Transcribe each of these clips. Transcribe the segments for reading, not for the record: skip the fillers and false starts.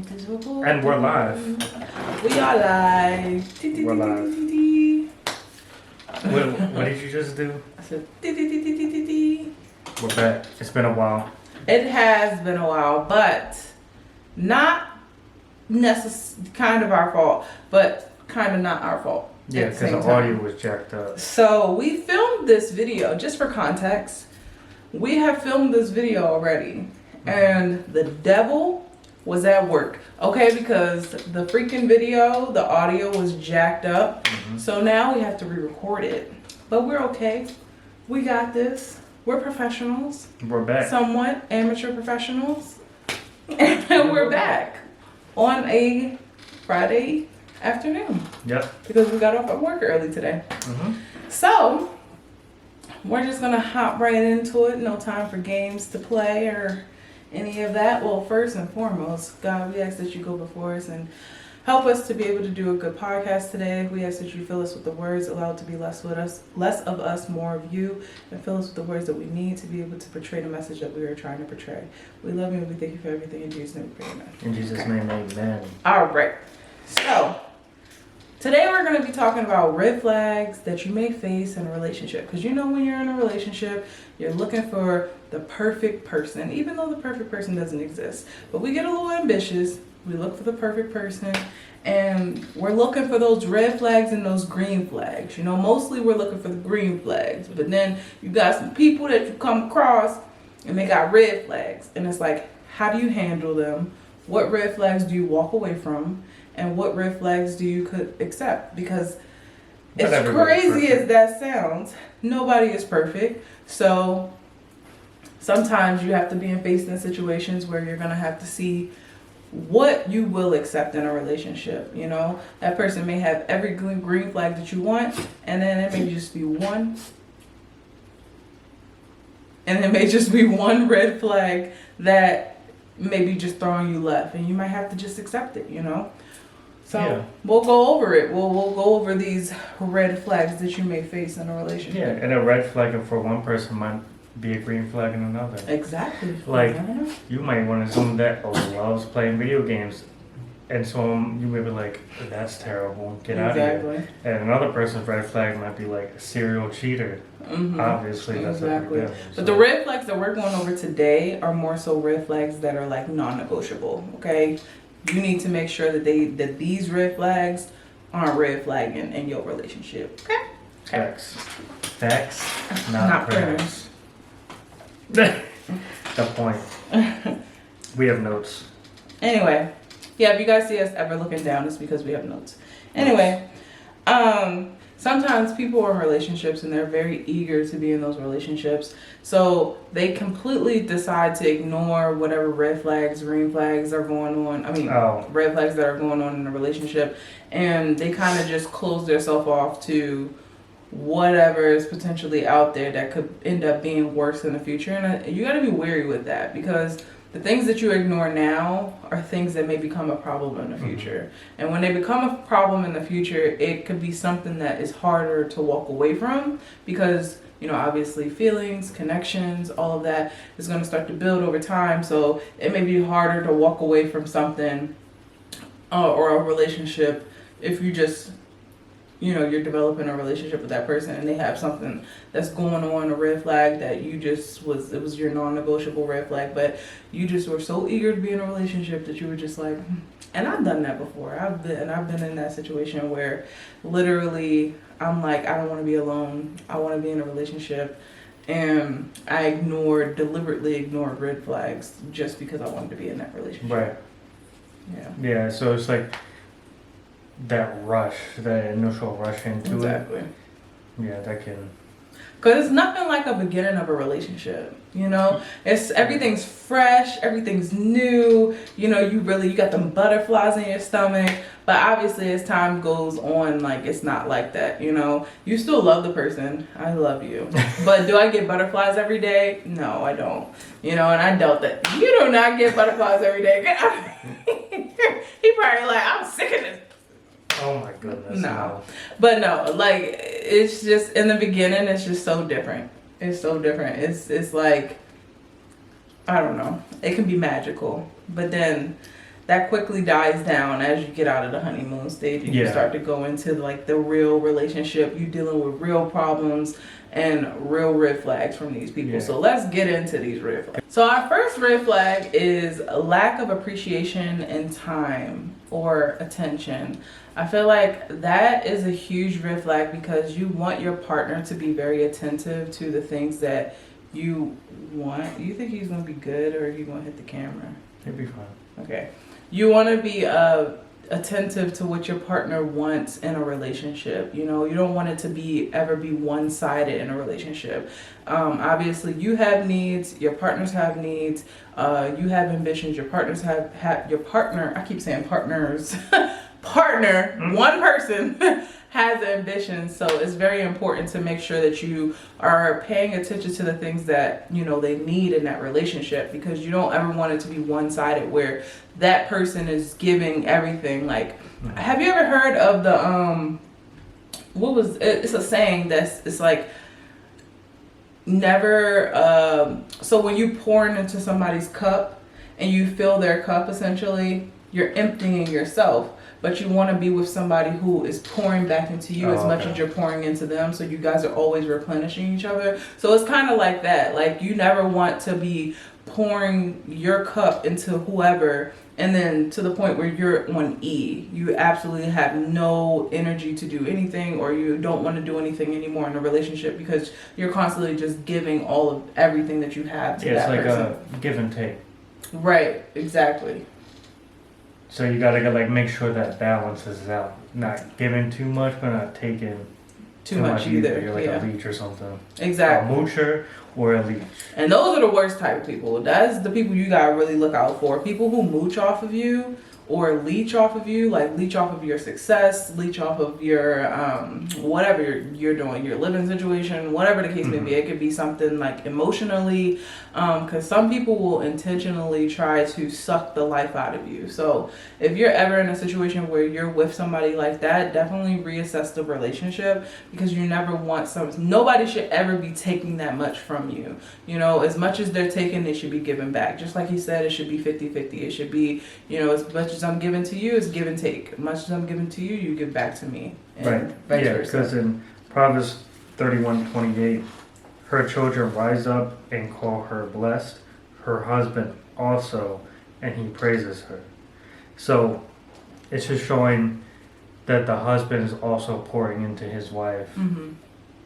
And we're live. We are live. We're live. What did you just do? I said, We're back. It's been a while. It has been a while, but not kind of our fault, but kind of not our fault. Yeah, because the audio was jacked up. So we filmed this video, just for context. We have filmed this video already, and the devil was at work. Okay, because the freaking video, the audio was jacked up. So now we have to re-record it. But we're okay. We got this. We're professionals. We're back. Somewhat amateur professionals. And we're back on a Friday afternoon. Yep. Because we got off at work early today. So we're just gonna hop right into it. No time for games to play or any of that. Well, first and foremost, God, we ask that you go before us and help us to be able to do a good podcast today. We ask that you fill us with the words, allow it to be less of us, more of you, and fill us with the words that we need to be able to portray the message that we are trying to portray. We love you and we thank you for everything. In Jesus' name we pray, amen. In Jesus' name, amen. All right. So today we're going to be talking about red flags that you may face in a relationship. Because you know when you're in a relationship, you're looking for the perfect person, even though the perfect person doesn't exist. But we get a little ambitious. We look for the perfect person, and we're looking for those red flags and those green flags. You know, mostly we're looking for the green flags, but then you got some people that you come across and they got red flags. And it's like, how do you handle them? What red flags do you walk away from? And what red flags do you could accept? Because as crazy as that sounds, nobody is perfect. So sometimes you have to be faced in situations where you're going to have to see what you will accept in a relationship. You know, that person may have every green flag that you want, and then it may just be one. And it may just be one red flag that may be just throwing you left, and you might have to just accept it, you know? So yeah. We'll go over it. We'll go over these red flags that you may face in a relationship. Yeah, and a red flag for one person might be a green flag in another. Exactly. Like, you might want to someone that loves playing video games, and so you may be like, that's terrible, get out of here. And another person's red flag might be like a serial cheater. Obviously, that's exactly. What we're doing, so. But the red flags that we're going over today are more so red flags that are like non-negotiable, okay? You need to make sure that these red flags aren't red flagging in your relationship, okay? Facts. Facts, not prayers. The point. We have notes. Anyway, yeah, if you guys see us ever looking down, it's because we have notes. Anyway, sometimes people are in relationships and they're very eager to be in those relationships. So they completely decide to ignore whatever red flags, green flags are going on. Red flags that are going on in a relationship. And they kind of just close themselves off to whatever is potentially out there that could end up being worse in the future. And you got to be wary with that, because the things that you ignore now are things that may become a problem in the future. And when they become a problem in the future, it could be something that is harder to walk away from, because, you know, obviously feelings, connections, all of that is going to start to build over time. So it may be harder to walk away from something or a relationship if you just, you know, you're developing a relationship with that person and they have something that's going on, a red flag that you just it was your non-negotiable red flag, but you just were so eager to be in a relationship that you were just like, and I've done that before. I've been in that situation where literally I'm like, I don't want to be alone. I want to be in a relationship. And I deliberately ignored red flags just because I wanted to be in that relationship. Right. Yeah. Yeah, so it's like that initial rush into it. Yeah, that can. Because it's nothing like a beginning of a relationship, you know? Everything's fresh, everything's new, you know, you got them butterflies in your stomach. But obviously as time goes on, like, it's not like that, you know? You still love the person. I love you. But do I get butterflies every day? No, I don't. You know, and I doubt that. You do not get butterflies every day. He probably like, I'm sick of this. Oh my goodness. No. But no, like, it's just, in the beginning, it's just so different. It's so different. It's like, I don't know. It can be magical. But then that quickly dies down as you get out of the honeymoon stage and you start to go into like the real relationship. You dealing with real problems and real red flags from these people. So let's get into these red flags. So our first red flag is a lack of appreciation and time or attention. I feel like that is a huge red flag because you want your partner to be very attentive to the things that you want. You think he's gonna be good, or are you gonna hit the camera? He'll be fine. Okay. You want to be attentive to what your partner wants in a relationship. You know, you don't want it to ever be one-sided in a relationship. Obviously, you have needs. Your partners have needs. You have ambitions. Your partners have your partner. I keep saying partners. Partner. One person has ambitions. So it's very important to make sure that you are paying attention to the things that, you know, they need in that relationship, because you don't ever want it to be one-sided where that person is giving everything. Like, have you ever heard of the it's a saying it's like never so when you pour into somebody's cup and you fill their cup, essentially you're emptying yourself. But you want to be with somebody who is pouring back into you as much as you're pouring into them. So you guys are always replenishing each other. So it's kind of like that. Like, you never want to be pouring your cup into whoever and then to the point where you're on E. You absolutely have no energy to do anything, or you don't want to do anything anymore in a relationship because you're constantly just giving all of everything that you have to that person. It's like a give and take. Right, exactly. So you gotta like make sure that balance is out. Not giving too much, but not taking too much either. You're like a leech or something. Exactly. A moocher or a leech. And those are the worst type of people. That's the people you gotta really look out for. People who mooch off of you or leech off of you, like leech off of your success, leech off of your whatever you're doing, your living situation, whatever the case may be. It could be something like emotionally, because some people will intentionally try to suck the life out of you. So if you're ever in a situation where you're with somebody like that, definitely reassess the relationship, because you never want nobody should ever be taking that much from you. You know, as much as they're taking, they should be giving back. Just like he said, it should be 50-50. It should be, you know, as much as I'm giving to you, it's give and take. As much as I'm giving to you, you give back to me. And right. Yeah, because in Proverbs 31:28, her children rise up and call her blessed, her husband also, and he praises her. So it's just showing that the husband is also pouring into his wife,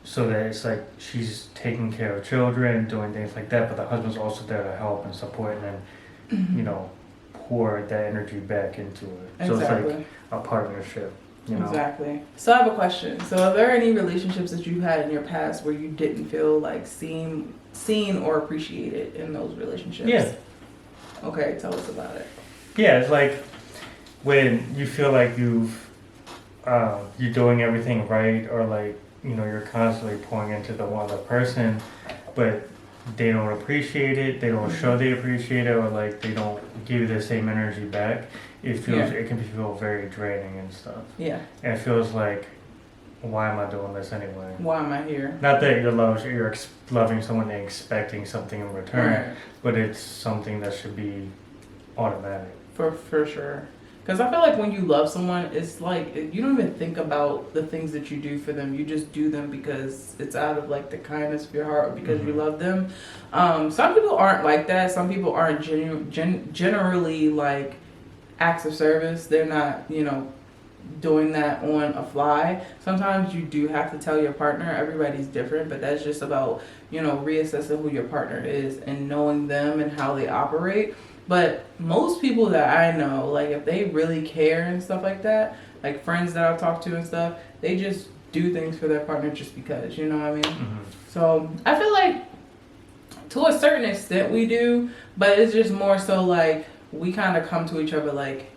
so that it's like she's taking care of children, doing things like that, but the husband's also there to help and support and, you know, pour that energy back into it. Exactly. So it's like a partnership. You know? Exactly. So I have a question. So are there any relationships that you've had in your past where you didn't feel like seen or appreciated in those relationships? Yeah. Okay, tell us about it. Yeah, it's like when you feel like you're doing everything right, or like, you know, you're constantly pouring into the one other person, but they don't appreciate it, they don't show they appreciate it, or like they don't give you the same energy back. It can feel very draining and stuff. Yeah. And it feels like, why am I doing this anyway? Why am I here? Not that you're loving someone and expecting something in return, but it's something that should be automatic. For sure. Because I feel like when you love someone, it's like you don't even think about the things that you do for them. You just do them because it's out of like the kindness of your heart, or because you love them. Some people aren't like that. Some people aren't generally like acts of service. They're not, you know, doing that on a fly. Sometimes you do have to tell your partner. Everybody's different, but that's just about, you know, reassessing who your partner is and knowing them and how they operate. But most people that I know, like if they really care and stuff like that, like friends that I've talked to and stuff, they just do things for their partner just because, you know what I mean? So I feel like to a certain extent we do, but it's just more so like we kind of come to each other like,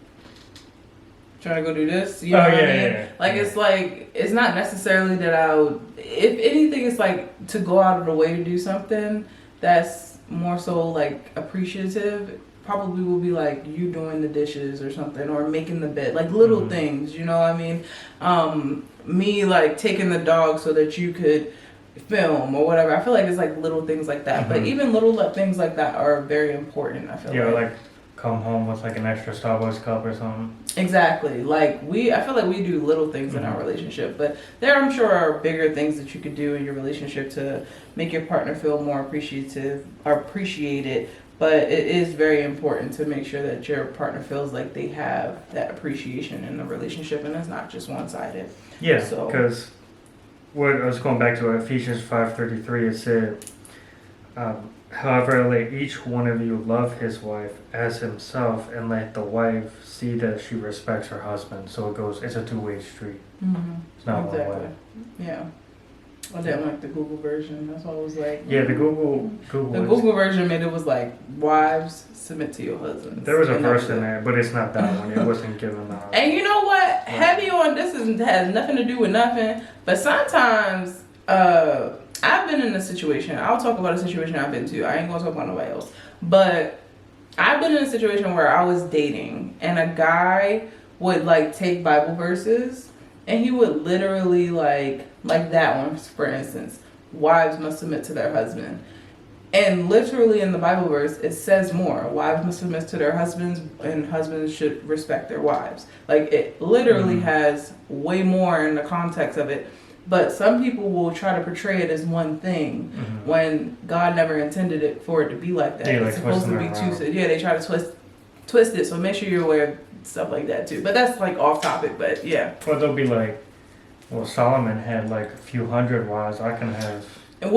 trying to go do this, you know what I mean? Yeah. Like it's like, it's not necessarily that if anything, it's like to go out of the way to do something that's more so like appreciative. Probably will be like you doing the dishes or something, or making the bed, like little things, you know what I mean? Me like taking the dog so that you could film or whatever. I feel like it's like little things like that, but even little things like that are very important. I feel like come home with like an extra Starbucks cup or something. Exactly. Like I feel like we do little things in our relationship, but there I'm sure are bigger things that you could do in your relationship to make your partner feel more appreciated. But it is very important to make sure that your partner feels like they have that appreciation in the relationship, and it's not just one-sided. Yeah, because what I was going back to Ephesians 5:33, it said, however, let each one of you love his wife as himself, and let the wife see that she respects her husband. So it's a two-way street. Mm-hmm. It's not one way. Yeah. I didn't like the Google version. That's why I was like. Yeah, the Google version made it was like, wives, submit to your husbands. There was a verse in there, but it's not that one. It wasn't given that. And you know what? Heavy on this has nothing to do with nothing. But sometimes I've been in a situation. I'll talk about a situation I've been to. I ain't gonna talk about nobody else. But I've been in a situation where I was dating, and a guy would like take Bible verses. And he would literally like that one, for instance, wives must submit to their husband. And literally in the Bible verse, it says more. Wives must submit to their husbands, and husbands should respect their wives. Like, it literally has way more in the context of it. But some people will try to portray it as one thing when God never intended it for it to be like that. It's supposed to be two. Yeah, they try to twist it. So make sure you're aware of stuff like that too. But that's like off topic, but yeah. Well, they'll be like, well, Solomon had like a few hundred wives. I can have. And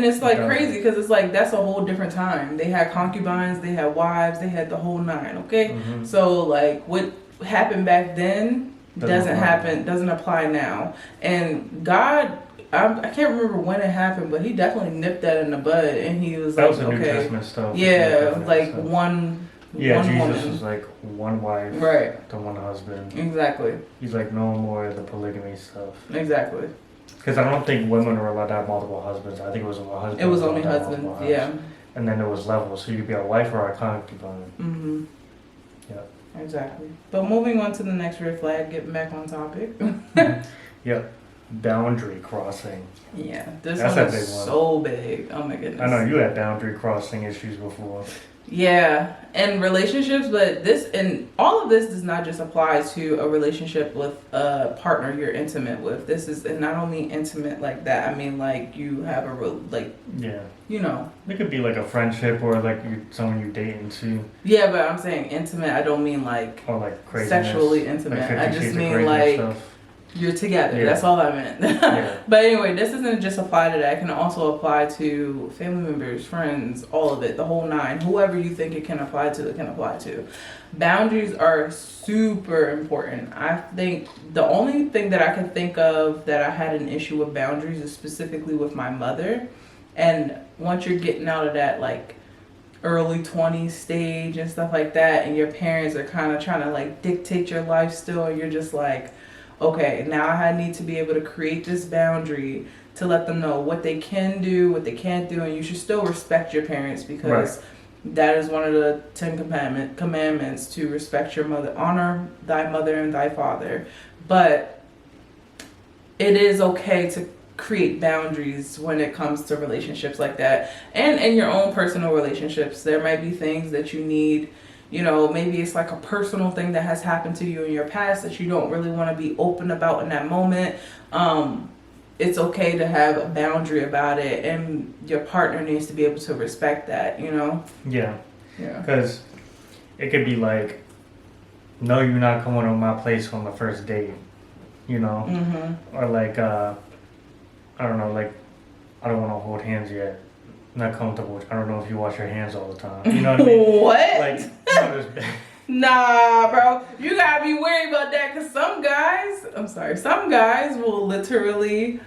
it's like crazy because it's like that's a whole different time. They had concubines, they had wives, they had the whole nine. Okay, so like what happened back then doesn't apply now. And God, I can't remember when it happened, but he definitely nipped that in the bud, and he was that like, was the New Testament stuff. Yeah, like one. Yeah, one Jesus woman. was like one wife, right, to one husband. Exactly. He's like no more of the polygamy stuff. Exactly. Because I don't think women were allowed to have multiple husbands. I think it was one husband. It was only husbands, yeah. And then there was levels, so you could be a wife or a concubine. Mm-hmm. Yeah. Exactly. But moving on to the next red flag, getting back on topic. Yep. Boundary crossing. Yeah, this one is so big. Oh my goodness. I know you had boundary crossing issues before. Yeah, and relationships, but all of this does not just apply to a relationship with a partner you're intimate with. This is not only intimate like that. I mean, like you have you know. It could be like a friendship or like someone you're dating too. Yeah, but I'm saying intimate. I don't mean like sexually intimate. Like I just mean like stuff. You're together. Yeah. That's all I meant. But anyway, this doesn't just apply to that. It can also apply to family members, friends, all of it, the whole nine. Whoever you think it can apply to, it can apply to. Boundaries are super important. I think the only thing that I can think of that I had an issue with boundaries is specifically with my mother. And once you're getting out of that like early 20s stage and stuff like that, and your parents are kind of trying to like dictate your life still, and you're just like, okay, now I need to be able to create this boundary to let them know what they can do, what they can't do, and you should still respect your parents because that is one of the 10 commandments to respect your mother, honor thy mother and thy father. But it is okay to create boundaries when it comes to relationships like that. And in your own personal relationships, there might be things that you need. You know, maybe it's like a personal thing that has happened to you in your past that you don't really want to be open about in that moment. It's okay to have a boundary about it, and your partner needs to be able to respect that, you know? Yeah. Because it could be like, no, you're not coming to my place on the first date, you know? Or like, I don't know, like, I don't want to hold hands yet. Not comfortable. I don't know if you wash your hands all the time. You know what I mean? What? Like, nah, bro. You gotta be worried about that because some guys will literally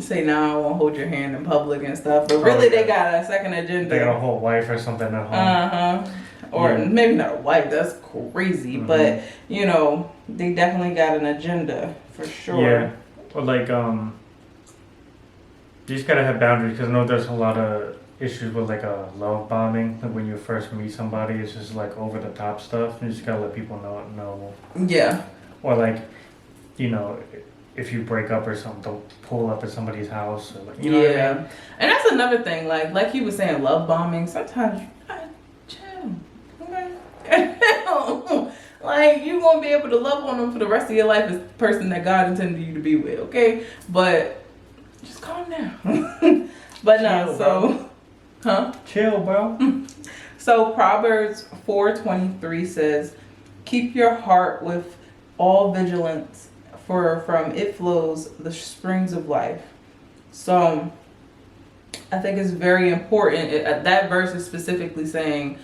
say, "No, I won't hold your hand in public and stuff." But really, they got a second agenda. They got a whole wife or something at home. Or maybe not a wife. That's crazy. But you know, they definitely got an agenda for sure. Yeah. Or like you just gotta have boundaries because I know there's a lot of issues with like a love bombing. Like when you first meet somebody, it's just like over the top stuff. You just gotta let people know. Yeah. Or like, you know, if you break up or something, don't pull up at somebody's house. Or like, you know what I mean? And that's another thing. Like he was saying, love bombing. Sometimes, chill. Okay. down. Like, you won't be able to love on them for the rest of your life as the person that God intended you to be with, okay? But just calm down. But no, so, Chill, bro. So Proverbs 4:23 says, keep your heart with all vigilance, for from it flows the springs of life. So I think it's very important. That verse is specifically saying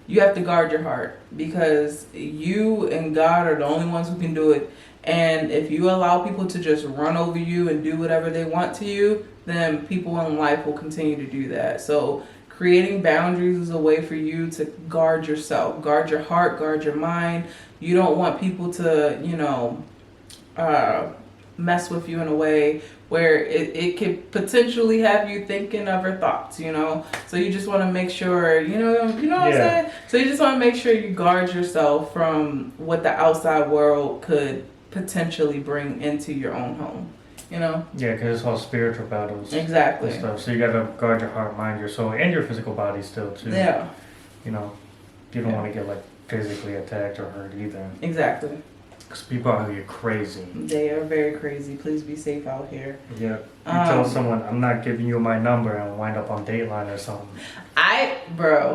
you have to guard your heart, because you and God are the only ones who can do it. And if you allow people to just run over you and do whatever they want to you, then people in life will continue to do that. So creating boundaries is a way for you to guard yourself, guard your heart, guard your mind. You don't want people to, mess with you in a way where it could potentially have you thinking other thoughts, So you just want to make sure, you know what I'm saying? So you just want to make sure you guard yourself from what the outside world could potentially bring into your own home, Yeah, because it's all spiritual battles. Exactly. And stuff. So you got to guard your heart, mind, your soul, and your physical body still, too. Yeah. You don't want to get, physically attacked or hurt either. Exactly. Because people out here crazy. They are very crazy. Please be safe out here. Yeah. You tell someone, I'm not giving you my number, and wind up on Dateline or something.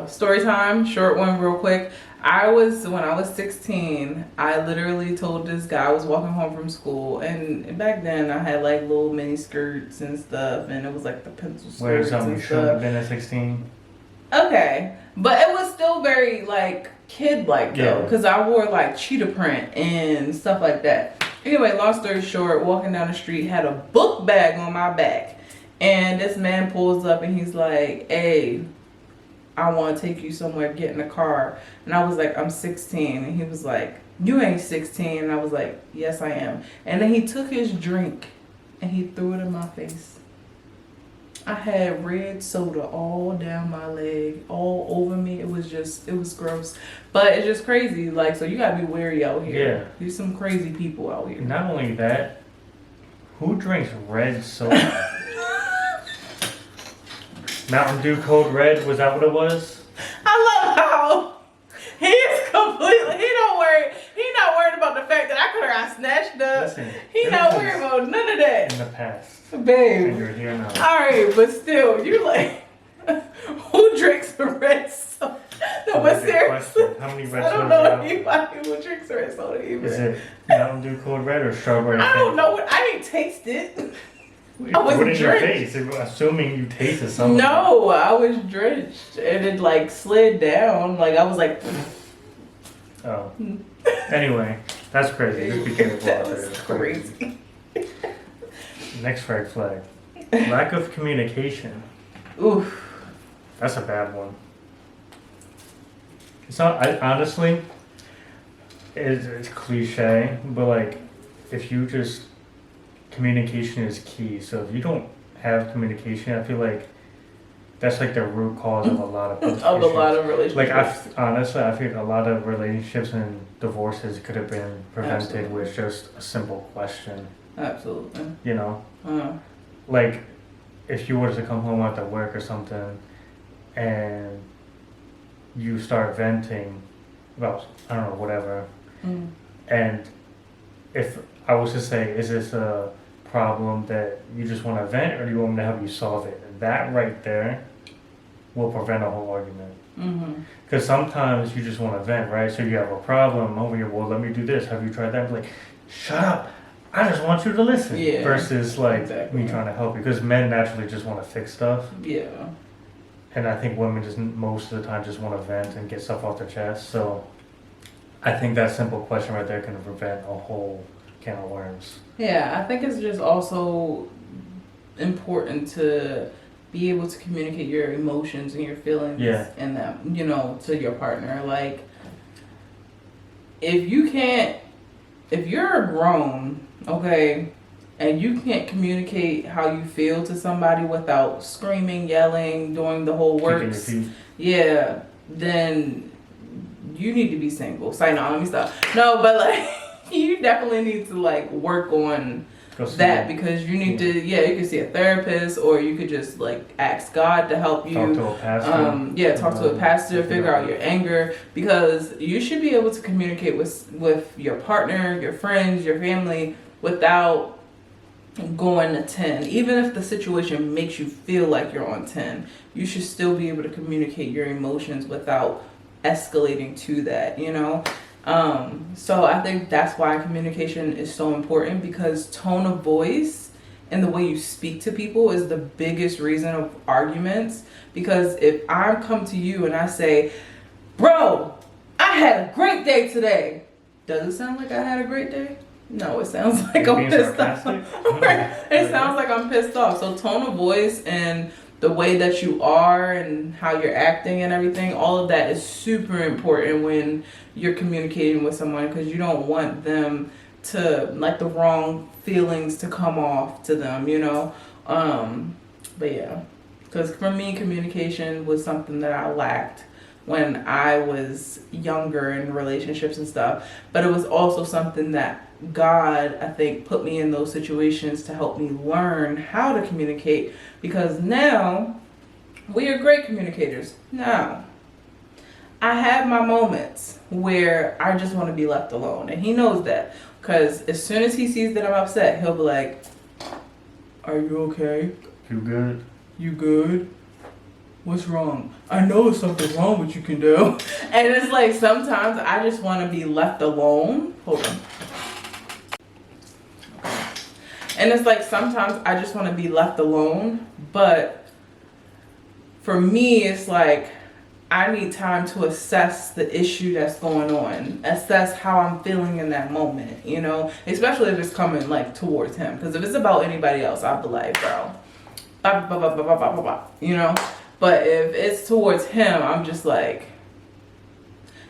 Story time, short one real quick. When I was 16, I literally told this guy, I was walking home from school, and back then I had little mini skirts and stuff, and it was the pencil skirts. Wait, something you shouldn't have been at 16? Okay. But it was still very kid-like though, because I wore cheetah print and stuff like that. Anyway, long story short, walking down the street, had a book bag on my back, and this man pulls up and he's like, hey, I want to take you somewhere, get in the car. And I was like, I'm 16. And he was like, you ain't 16. And I was like, yes, I am. And then he took his drink and he threw it in my face. I had red soda all down my leg, all over me. It was gross. But it's just crazy. So you gotta be wary out here. Yeah. There's some crazy people out here. Not only that, who drinks red soda? Mountain Dew Code Red, was that what it was? I love how he is completely, he's not worried about the fact that I could have got snatched up. Listen, he's not worried about none of that. In the past. Babe. And you're here now. Alright, but still, you who drinks red soda? No, but seriously. How many red sodas? I don't know anybody who drinks red soda either. Is it Mountain Dew Code Red or strawberry? I don't know. I didn't taste it. I was drenched. Your face? Assuming you tasted something. No, I was drenched, and it slid down. I was like. Oh. Anyway, that's crazy. Just be careful out there. That's crazy. Next red flag: lack of communication. Oof. That's a bad one. It's not. Honestly, it's cliche, but if you just. Communication is key. So if you don't have communication, I feel like that's the root cause of a lot of issues. A lot of relationships. I feel a lot of relationships and divorces could have been prevented with just a simple question. Absolutely. If you were to come home after work or something, and you start venting about whatever, and if I was to say, is this a problem that you just want to vent, or do you want me to help you solve it? And that right there will prevent a whole argument. Because sometimes you just want to vent, right? So you have a problem over here. Well, let me do this. Have you tried that? Shut up. I just want you to listen. Yeah. Versus me trying to help you. Because men naturally just want to fix stuff. Yeah. And I think women just most of the time just want to vent and get stuff off their chest. So I think that simple question right there can prevent a whole can of worms. Yeah, I think it's just also important to be able to communicate your emotions and your feelings and them, to your partner. If you're grown, okay, and you can't communicate how you feel to somebody without screaming, yelling, doing the whole works, then you need to be single. Say no, let me stop. No, but you definitely need to work on that, because you need to, you can see a therapist, or you could just like ask God to help you. Talk to a pastor. Talk to a pastor, figure out your anger, because you should be able to communicate with your partner, your friends, your family without going to 10. Even if the situation makes you feel like you're on 10, you should still be able to communicate your emotions without escalating to that, you know? So I think that's why communication is so important, because tone of voice and the way you speak to people is the biggest reason of arguments. Because if I come to you and I say, bro, I had a great day today, does it sound like I had a great day? No, it sounds like I'm pissed off. It sounds like I'm pissed off. So tone of voice and the way that you are and how you're acting and everything, all of that is super important when you're communicating with someone, because you don't want them to, like, the wrong feelings to come off to them, you know? But yeah, because for me, communication was something that I lacked when I was younger in relationships and stuff. But it was also something that God, I think, put me in those situations to help me learn how to communicate, because now we are great communicators. Now, I have my moments where I just want to be left alone, and he knows that, because as soon as he sees that I'm upset, he'll be like, are you okay? You good? You good? What's wrong? I know there's something wrong with you can do. And it's like, sometimes I just want to be left alone. Hold on. And it's like, sometimes I just want to be left alone. But for me, it's like, I need time to assess the issue that's going on. Assess how I'm feeling in that moment, you know? Especially if it's coming, like, towards him. Because if it's about anybody else, I'll be like, bro, blah, blah, blah, blah, blah, blah, blah, you know? But if it's towards him, I'm just like,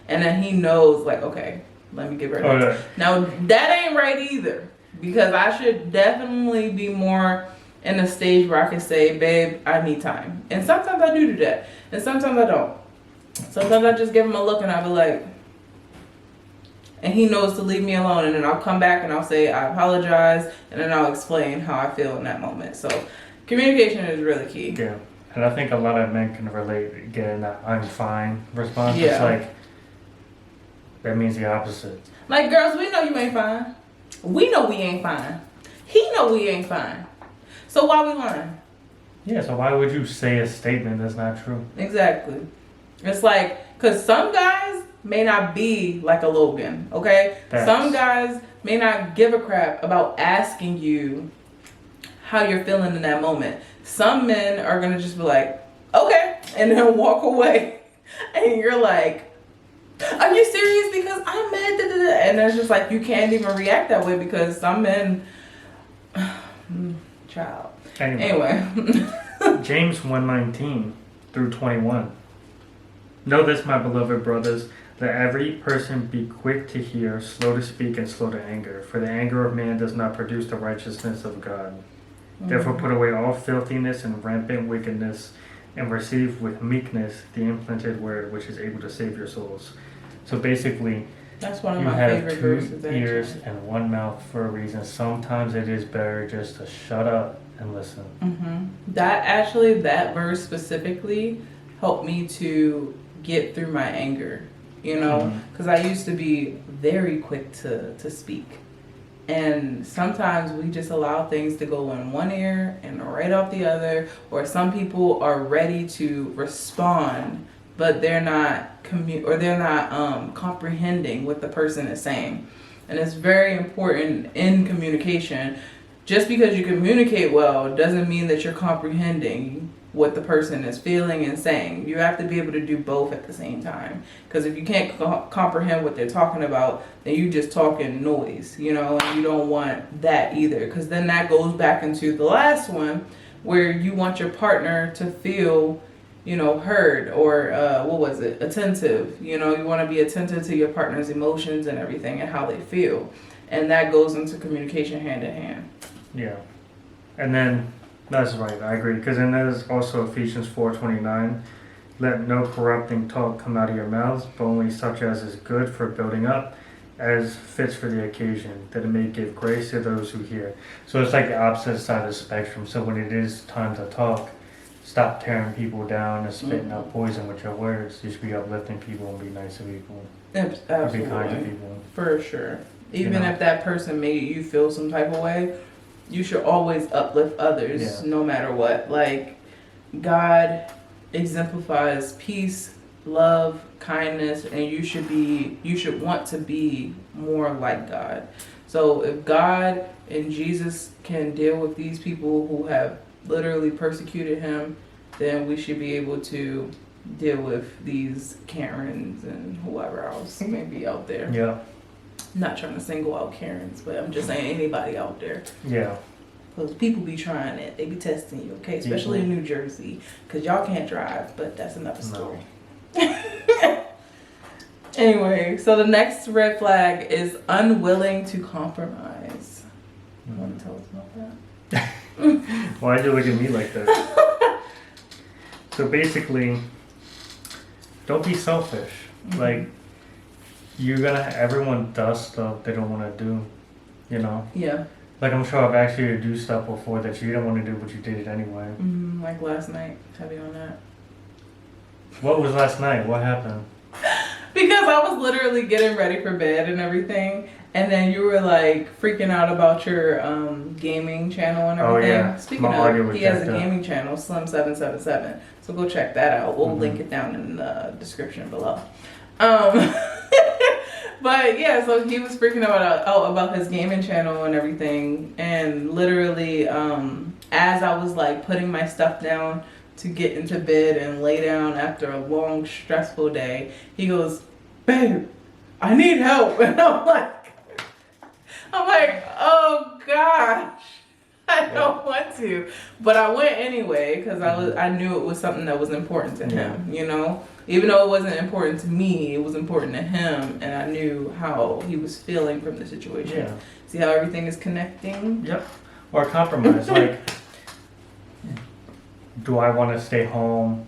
and then he knows, like, okay, let me give her that. Okay. Now, that ain't right either, because I should definitely be more in a stage where I can say, babe, I need time. And sometimes I do that, and sometimes I don't. Sometimes I just give him a look and I'll be like, and he knows to leave me alone, and then I'll come back and I'll say, I apologize, and then I'll explain how I feel in that moment. So communication is really key. Yeah. And I think a lot of men can relate getting that I'm fine response. Yeah. It's like, that means the opposite. Like, girls, we know you ain't fine. We know we ain't fine. He know we ain't fine. So why we lying? Yeah, so why would you say a statement that's not true? Exactly. It's like, because some guys may not be like a Logan, okay? Some guys may not give a crap about asking you how you're feeling in that moment. Some men are going to just be like, okay, and then walk away. And you're like, are you serious? Because I'm mad. Da, da, da. And it's just like, you can't even react that way, because some men, child. Anyway. James 1:19 through 21. Know this, my beloved brothers, that every person be quick to hear, slow to speak, and slow to anger. For the anger of man does not produce the righteousness of God. Therefore put away all filthiness and rampant wickedness, and receive with meekness the implanted word, which is able to save your souls. So basically, that's one of my favorite verses. You have 2 ears and 1 mouth for a reason. Sometimes it is better just to shut up and listen. Mm-hmm. That verse specifically helped me to get through my anger, you know, because I used to be very quick to speak. And sometimes we just allow things to go in one ear and right off the other, or some people are ready to respond, but they're not comprehending what the person is saying. And it's very important in communication. Just because you communicate well doesn't mean that you're comprehending what the person is feeling and saying. You have to be able to do both at the same time. Because if you can't comprehend what they're talking about, then you just talking noise, you know, and you don't want that either. Because then that goes back into the last one, where you want your partner to feel, you know, heard, or attentive. You know, you want to be attentive to your partner's emotions and everything and how they feel. And that goes into communication hand in hand. Yeah. And then, that's right, I agree. Because then there's also Ephesians 4:29. Let no corrupting talk come out of your mouths, but only such as is good for building up, as fits for the occasion, that it may give grace to those who hear. So it's like the opposite side of the spectrum. So when it is time to talk, stop tearing people down and spitting out poison with your words. You should be uplifting people and be nice to people. Absolutely. Be kind to people. For sure. Even if that person made you feel some type of way, you should always uplift others no matter what. Like, God exemplifies peace, love, kindness, and you should want to be more like God. So if God and Jesus can deal with these people who have literally persecuted him, then we should be able to deal with these Karens and whoever else may be out there. Yeah. Not trying to single out Karens, but I'm just saying anybody out there. Yeah. Because people be trying it. They be testing you, okay? Especially in New Jersey. Because y'all can't drive, but that's another story. No. Anyway, so the next red flag is unwilling to compromise. You want to tell us about that? Why'd you look at me like that? So basically, don't be selfish. Like, everyone does stuff they don't want to do, you know? Yeah. Like, I'm sure I've asked you to do stuff before that you didn't want to do, but you did it anyway. Like last night. Heavy on that. What was last night? What happened? Because I was literally getting ready for bed and everything, and then you were like freaking out about your gaming channel and everything. Oh, yeah. Speaking of, he has a gaming channel, Slim777. So go check that out. We'll link it down in the description below. But yeah, so he was freaking out about his gaming channel and everything, and literally as I was like putting my stuff down to get into bed and lay down after a long stressful day, he goes, "Babe, I need help." And I'm like, oh gosh, I don't want to, but I went anyway because I knew it was something that was important to him, you know. Even though it wasn't important to me, it was important to him, and I knew how he was feeling from the situation. Yeah. See how everything is connecting? Yep. Or compromise. Like, do I want to stay home,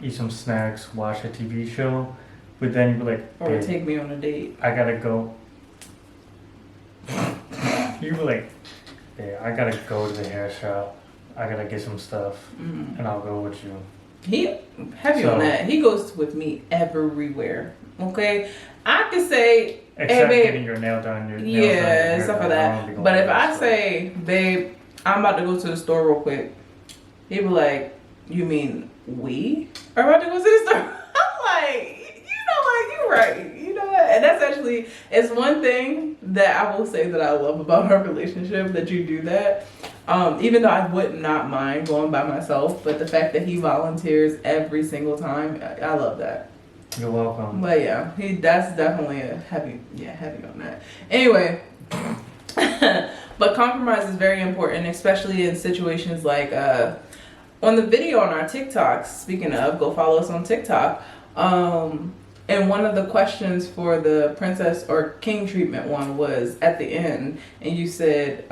eat some snacks, watch a TV show? But then you'd be like, or take me on a date. I gotta go. You'd be like, yeah, I gotta go to the hair shop. I gotta get some stuff, and I'll go with you. He heavy on that. He goes with me everywhere. Okay, I could say, except getting your nail done. Stuff like that. But if I say, "Babe, I'm about to go to the store real quick," he'd be like, "You mean we are about to go to the store?" I'm like, you know what? You're right. You know what? And that's actually, it's one thing that I will say that I love about our relationship, that you do that. Even though I would not mind going by myself, but the fact that he volunteers every single time, I love that. You're welcome. But yeah, that's definitely a heavy on that. Anyway, but compromise is very important, especially in situations like on the video on our TikToks. Speaking of, go follow us on TikTok. And one of the questions for the princess or king treatment one was at the end, and you said,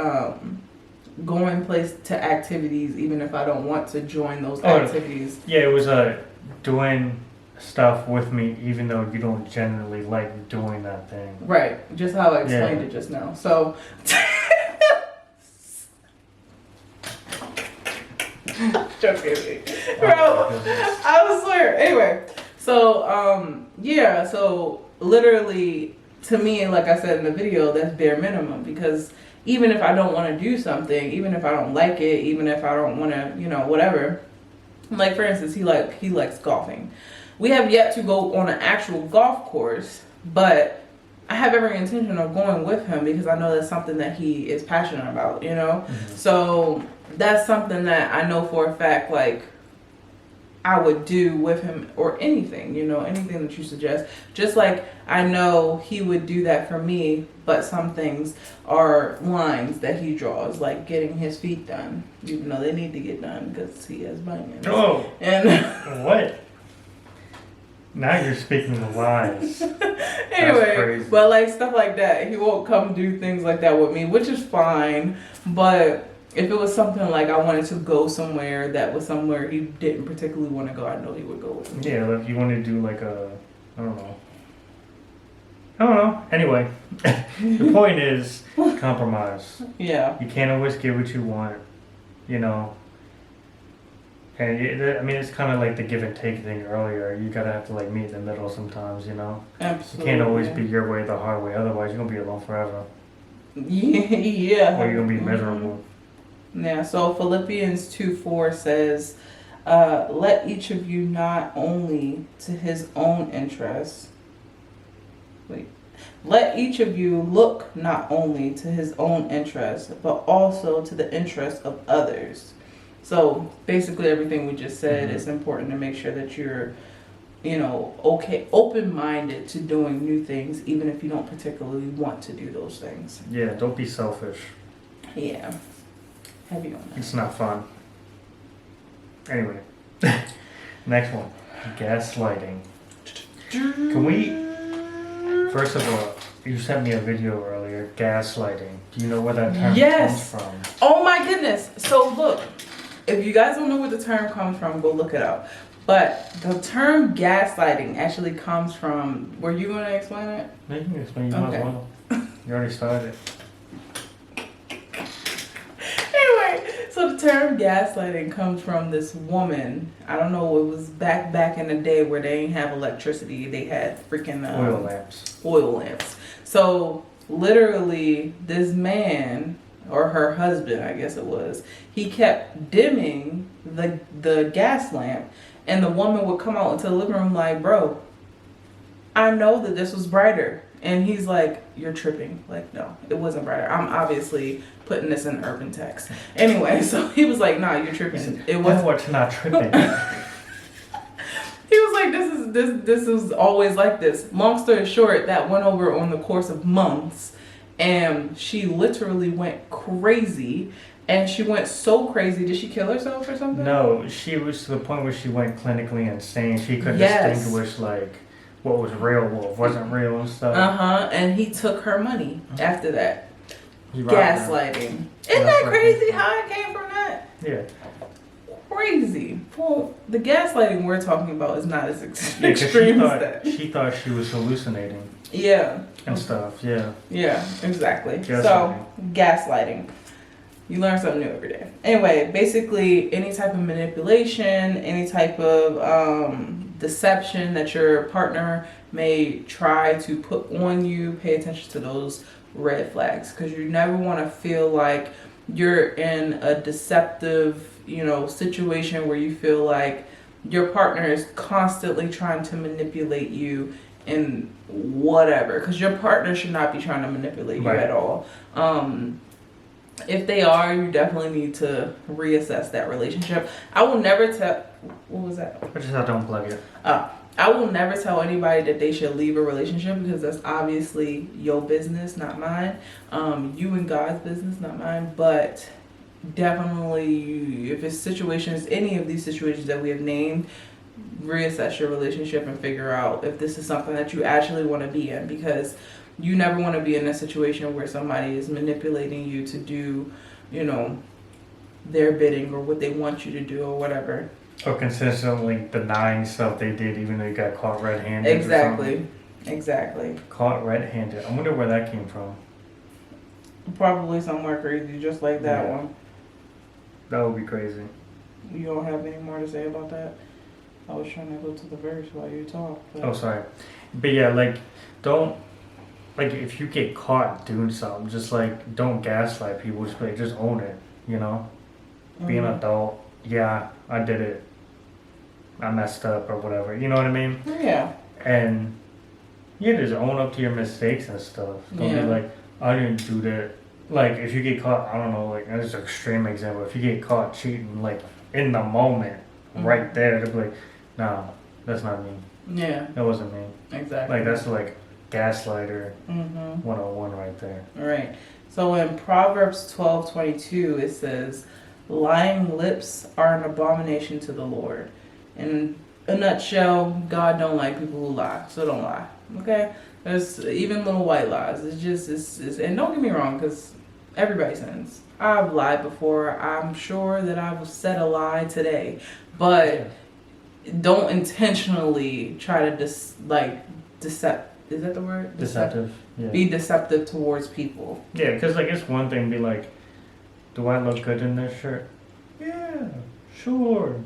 going place to activities even if I don't want to join those activities. Yeah, it was doing stuff with me even though you don't generally like doing that thing. Right, just how I explained it just now. So joking me. Bro, I swear. Anyway, so so literally to me, like I said in the video, that's bare minimum, because even if I don't want to do something, even if I don't like it, even if I don't want to, whatever. Like, for instance, he likes golfing. We have yet to go on an actual golf course, but I have every intention of going with him because I know that's something that he is passionate about, So that's something that I know for a fact, like, I would do with him, or anything, anything that you suggest. Just like I know he would do that for me, but some things are lines that he draws, like getting his feet done, even though they need to get done because he has bunions. Oh, and what? Now you're speaking the lies. Anyway, but like stuff like that, he won't come do things like that with me, which is fine, but if it was something like I wanted to go somewhere that was somewhere he didn't particularly want to go, I know he would go with me. Yeah, if you want to do like I don't I don't know. Anyway, the point is compromise. Yeah. You can't always get what you want, you know. And I mean, it's kind of like the give and take thing earlier. You gotta have to like meet in the middle sometimes, you know. Absolutely. You can't always be your way the hard way. Otherwise, you're gonna be alone forever. Yeah. Or you're gonna be miserable. Yeah. So Philippians 2:4 says, "Let each of you not only to his own interests." Let each of you look not only to his own interest, but also to the interest of others. So basically everything we just said, it's important to make sure that you're, open-minded to doing new things, even if you don't particularly want to do those things. Yeah, don't be selfish. Yeah. Heavy on that. It's not fun. Anyway, next one, gaslighting. Can we... First of all, you sent me a video earlier, gaslighting. Do you know where that term comes from? Oh my goodness. So look, if you guys don't know where the term comes from, go look it up. But the term gaslighting actually comes from, were you going to explain it? No, you can explain. You might as well. You already started. So the term gaslighting comes from this woman. I don't know, it was back in the day where they didn't have electricity. They had freaking oil lamps. So literally this man, or her husband, I guess it was, he kept dimming the gas lamp, and the woman would come out into the living room like, bro, I know that this was brighter. And he's like, you're tripping. Like, no, it wasn't brighter. I'm obviously putting this in urban text. Anyway, so he was like, nah, you're tripping. It wasn't. What's not tripping? He was like, this is always like this. Long story short, that went over on the course of months, and she literally went crazy. And she went so crazy. Did she kill herself or something? No, she was to the point where she went clinically insane. She couldn't distinguish like what was real, what wasn't real and stuff. And he took her money after that. Gaslighting. Isn't that crazy how it came from that? Yeah. Crazy. Well, the gaslighting we're talking about is not as extreme as that. She thought she was hallucinating. Yeah. And stuff, yeah. Yeah, exactly. Gaslighting. So, gaslighting. You learn something new every day. Anyway, basically any type of manipulation, any type of deception that your partner may try to put on you, pay attention to those red flags, because you never want to feel like you're in a deceptive, situation where you feel like your partner is constantly trying to manipulate you in whatever, because your partner should not be trying to manipulate you at all. If they are, you definitely need to reassess that relationship. I will never tell... What was that? I just have to unplug it. I will never tell anybody that they should leave a relationship, because that's obviously your business, not mine. You and God's business, not mine. But definitely, if it's situations, any of these situations that we have named, reassess your relationship and figure out if this is something that you actually want to be in, because you never want to be in a situation where somebody is manipulating you to do, their bidding or what they want you to do or whatever. Or consistently denying stuff they did even though you got caught red-handed. Exactly. Caught red-handed. I wonder where that came from. Probably somewhere crazy, just like that one. That would be crazy. You don't have any more to say about that? I was trying to go to the verse while you talk. Oh, sorry. But yeah, don't... if you get caught doing something, just don't gaslight people. Just own it, Be an adult. Yeah, I did it. I messed up or whatever. You know what I mean? Yeah. And just own up to your mistakes and stuff. Don't be like, I didn't do that. If you get caught, I don't know, that's just an extreme example. If you get caught cheating, in the moment, right there, they'll be like, no, that's not me. Yeah. That wasn't me. Exactly. That's gaslighter 101 right there. Right. So in Proverbs 12:22 it says, lying lips are an abomination to the Lord. In a nutshell, God don't like people who lie, so don't lie. Okay? There's even little white lies. It's and don't get me wrong, because everybody sins. I've lied before. I'm sure that I will said a lie today, but don't intentionally try to is that the word? Deceptive. Yeah. Be deceptive towards people. Yeah, because like it's one thing to be like, do I look good in this shirt? Yeah, sure.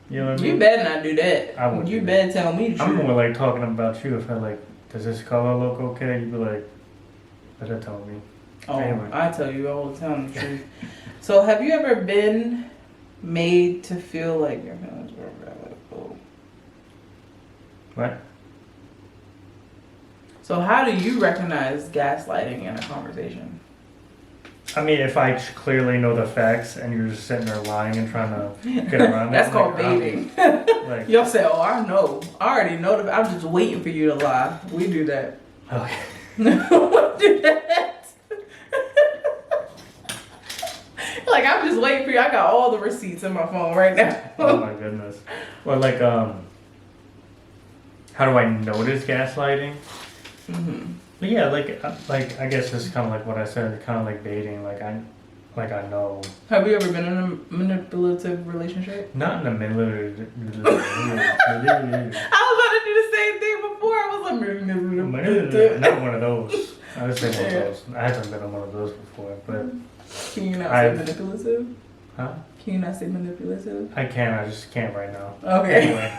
You know what I mean? You better not do that. I wouldn't. You better tell me the truth. I'm more like talking about you. If I like, does this color look okay? You'd be like, better tell me. Oh, anyway. I tell you all the time the truth. So, have you ever been made to feel like your feelings were valid? Oh. What? So, how do you recognize gaslighting in a conversation? I mean, if I clearly know the facts and you're just sitting there lying and trying to get around That's it. called baiting. Like, You'll say, oh, I know. I already know. I'm just waiting for you to lie. We do that. Okay. We do that. Like, I'm just waiting for you. I got all the receipts in my phone right now. Oh my goodness. Well, like, how do I notice gaslighting? Mm-hmm. But yeah, like I guess it's kind of like what I said, kind of like baiting. Like I know. Have you ever been in a manipulative relationship? Not in a manipulative. I was about to do the same thing before. I was like, manipulative. Not one of those. I would say one of those. I haven't been on one of those before, but. Can you not say manipulative? Huh? Can you not say manipulative? I can. I just can't right now. Okay. Anyway.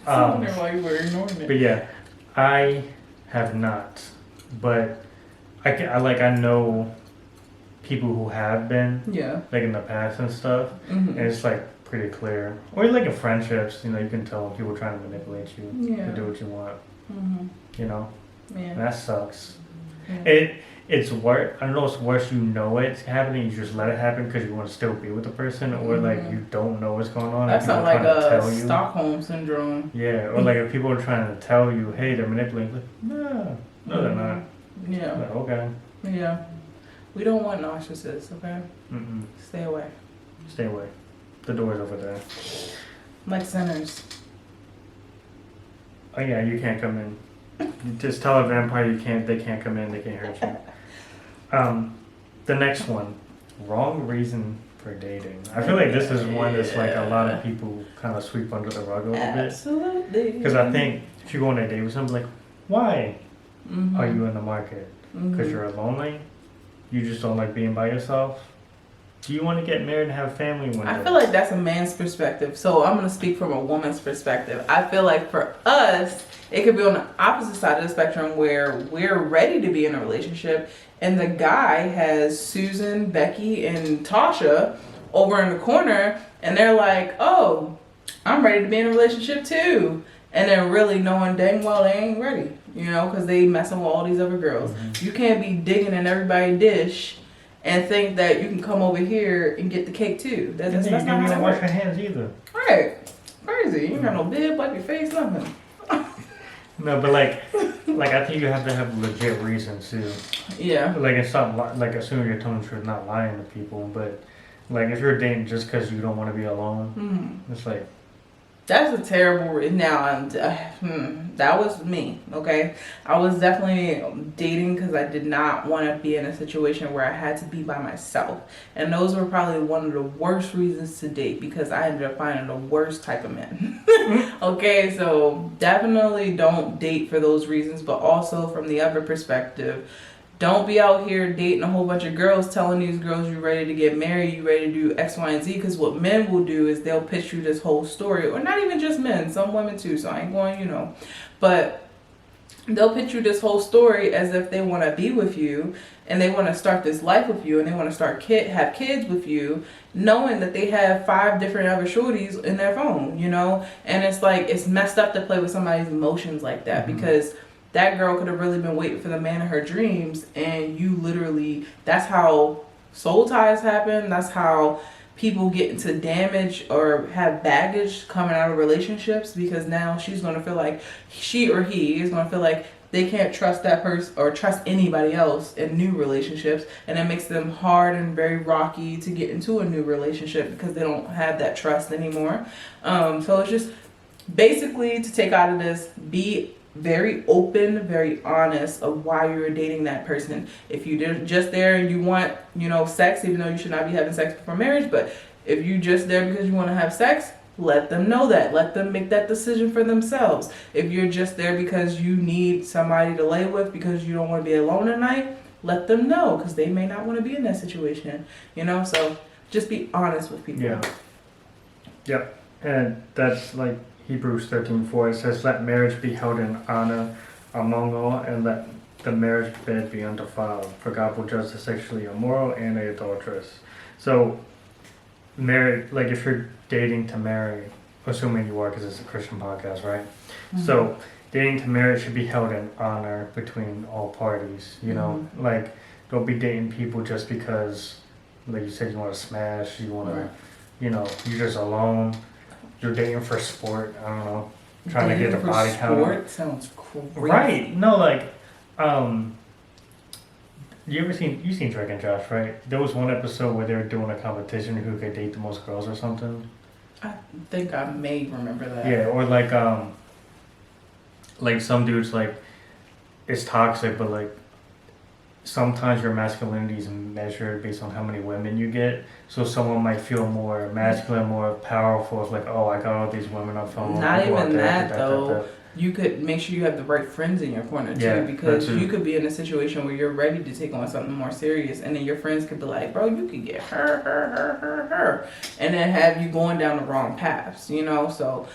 I wonder why you were ignoring it. But yeah, I have not, but I know people who have been, like in the past and stuff, and it's like pretty clear. Or like in friendships, you know, you can tell when people are trying to manipulate you to do what you want. You know, and that sucks. Yeah. It's worse. I don't know. It's worse. You know it's happening. You just let it happen because you want to still be with the person, or like you don't know what's going on. That's not like a Stockholm syndrome. Yeah, or like if people are trying to tell you, hey, they're manipulating. Like, no, they're not. Yeah. Like, okay. Yeah. We don't want narcissists. Okay. Stay away. Stay away. The door's over there. Like sinners. Oh yeah, you can't come in. You just tell a vampire they can't come in, they can't hurt you. The next one, wrong reason for dating. I feel like this is one that's like a lot of people kind of sweep under the rug a little bit. Absolutely. Because I think if you go on a date with someone, like, why are you in the market? Because you're lonely? You just don't like being by yourself? Do you want to get married and have a family one day? I feel like that's a man's perspective. So I'm going to speak from a woman's perspective. I feel like for us, it could be on the opposite side of the spectrum where we're ready to be in a relationship and the guy has Susan, Becky, and Tasha over in the corner and they're like, oh, I'm ready to be in a relationship too. And then really knowing dang well they ain't ready, you know, because they messing with all these other girls. You can't be digging in everybody's dish and think that you can come over here and get the cake too. That's not how it works. Wash your hands either. Right. Crazy. You ain't got no bib, wipe your face, nothing. No, but like I think you have to have legit reasons too. Yeah. Like it's not like assuming you're telling the truth, not lying to people, but like if you're dating just because you don't want to be alone, it's like. That's a terrible. Now, that was me. Okay, I was definitely dating because I did not want to be in a situation where I had to be by myself, and those were probably one of the worst reasons to date because I ended up finding the worst type of men. Okay, so definitely don't date for those reasons, but also from the other perspective. Don't be out here dating a whole bunch of girls, telling these girls you're ready to get married, you're ready to do X, Y, and Z. Because what men will do is they'll pitch you this whole story. Or not even just men, some women too. So I ain't going, you know. But they'll pitch you this whole story as if they want to be with you. And they want to start this life with you. And they want to have kids with you. Knowing that they have 5 different other shorties in their phone, you know. And it's like, it's messed up to play with somebody's emotions like that. Because that girl could have really been waiting for the man of her dreams, and you literally, that's how soul ties happen. That's how people get into damage or have baggage coming out of relationships, because now she's going to feel like, she or he is going to feel like they can't trust that person or trust anybody else in new relationships, and it makes them hard and very rocky to get into a new relationship because they don't have that trust anymore. So it's just basically, to take out of this, be very open, very honest of why you're dating that person. If you're just there and you want, you know, sex, even though you should not be having sex before marriage, but if you're just there because you want to have sex, let them know that. Let them make that decision for themselves. If you're just there because you need somebody to lay with because you don't want to be alone at night, let them know, because they may not want to be in that situation. So just be honest with people. Yeah. Yep. And that's like Hebrews 13:4. It says, let marriage be held in honor among all, and let the marriage bed be undefiled, for God will judge the sexually immoral and the adulterous. So, marriage, like if you're dating to marry, assuming you are, because it's a Christian podcast, right? Mm-hmm. So, dating to marry should be held in honor between all parties, Mm-hmm. Like, don't be dating people just because, like you said, you want to smash, you want to, right. You're just alone, you're dating for sport, I don't know, trying dating to get a body count. Sport sounds crazy. Right, no, like, you've seen Drake and Josh, right? There was one episode where they were doing a competition who could date the most girls or something. I think I may remember that. Yeah, or like some dudes, like, it's toxic, but like sometimes your masculinity is measured based on how many women you get. So someone might feel more masculine, more powerful. It's like, oh, I got all these women on phone. Not even that, though. You could make sure you have the right friends in your corner too, because you could be in a situation where you're ready to take on something more serious, and then your friends could be like, bro, you could get her, and then have you going down the wrong paths, So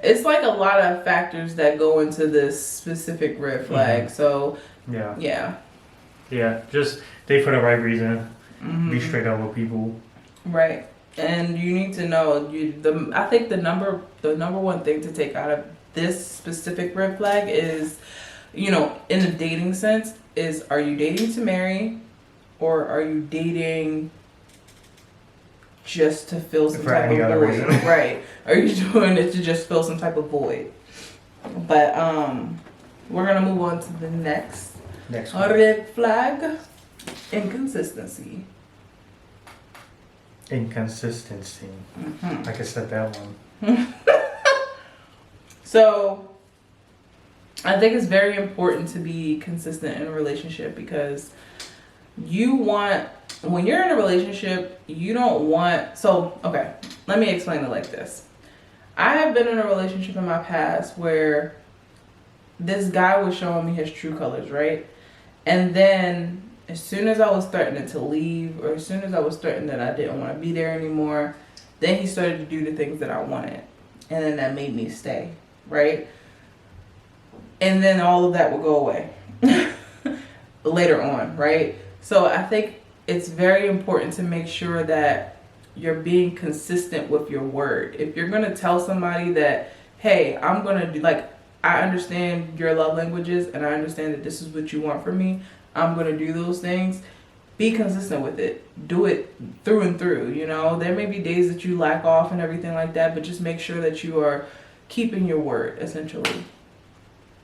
it's like a lot of factors that go into this specific red flag. Mm-hmm. So yeah, just date for the right reason. Mm-hmm. Be straight up with people. Right, and you need to know I think the number one thing to take out of this specific red flag is, in the dating sense, is, are you dating to marry, or are you dating just to fill some type of void? Right. Are you doing it to just fill some type of void? But we're gonna move on to the next red flag: inconsistency. Inconsistency. Mm-hmm. I can set that one. So, I think it's very important to be consistent in a relationship, because when you're in a relationship, you don't want, okay, let me explain it like this. I have been in a relationship in my past where this guy was showing me his true colors, right? And then as soon as I was threatening to leave, or as soon as I was threatening that I didn't want to be there anymore, then he started to do the things that I wanted. And then that made me stay. Right? And then all of that will go away later on, right? So I think it's very important to make sure that you're being consistent with your word. If you're going to tell somebody that, hey, I'm going to do, like, I understand your love languages and I understand that this is what you want from me, I'm going to do those things. Be consistent with it. Do it through and through, There may be days that you lack off and everything like that, but just make sure that you are keeping your word, essentially.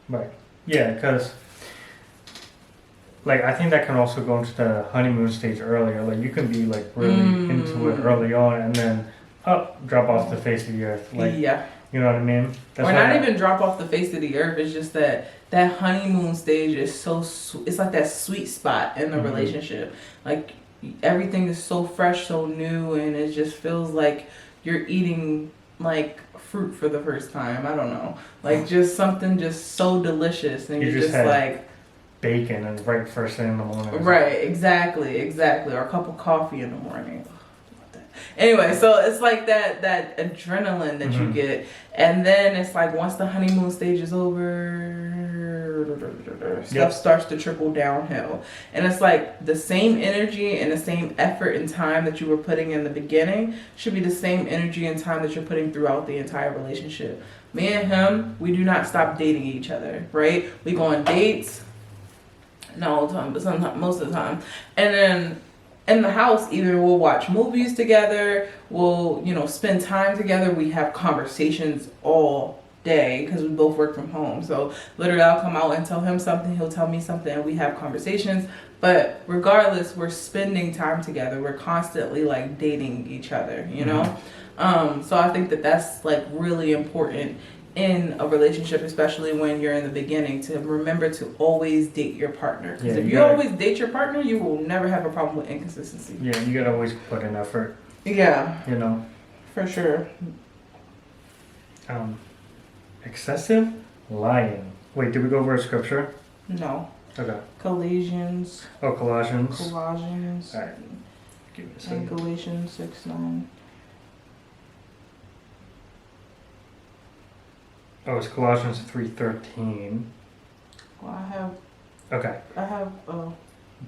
Right. Yeah, because, like, I think that can also go into the honeymoon stage earlier. Like, you can be, like, really into it early on and then, drop off the face of the earth. Like, yeah. You know what I mean? That's or not even drop off the face of the earth. It's just that honeymoon stage is it's like that sweet spot in the relationship. Like, everything is so fresh, so new, and it just feels like you're eating, like, fruit for the first time. I don't know, like, just something just so delicious, and you're just like bacon and right first thing in the morning. Right, exactly, or a cup of coffee in the morning. Anyway, so it's like that adrenaline that you get, and then it's like once the honeymoon stage is over, stuff starts to trickle downhill, and it's like the same energy and the same effort and time that you were putting in the beginning should be the same energy and time that you're putting throughout the entire relationship. Me and him, we do not stop dating each other, right? We go on dates, not all the time, but sometimes, most of the time, and then in the house, either we'll watch movies together, we'll, spend time together, we have conversations all day because we both work from home. So literally I'll come out and tell him something, he'll tell me something, and we have conversations. But regardless, we're spending time together. We're constantly, like, dating each other, So I think that's, like, really important in a relationship, especially when you're in the beginning, to remember to always date your partner. Because if you always date your partner, you will never have a problem with inconsistency. Yeah, you gotta always put in effort. Yeah. You know? For sure. Excessive lying. Wait, did we go over a scripture? No. Okay. Colossians. Oh, Colossians. Colossians. All right. Give me a second. And Galatians 6:9. Oh, it's Colossians 3:13. Well, I have. Okay.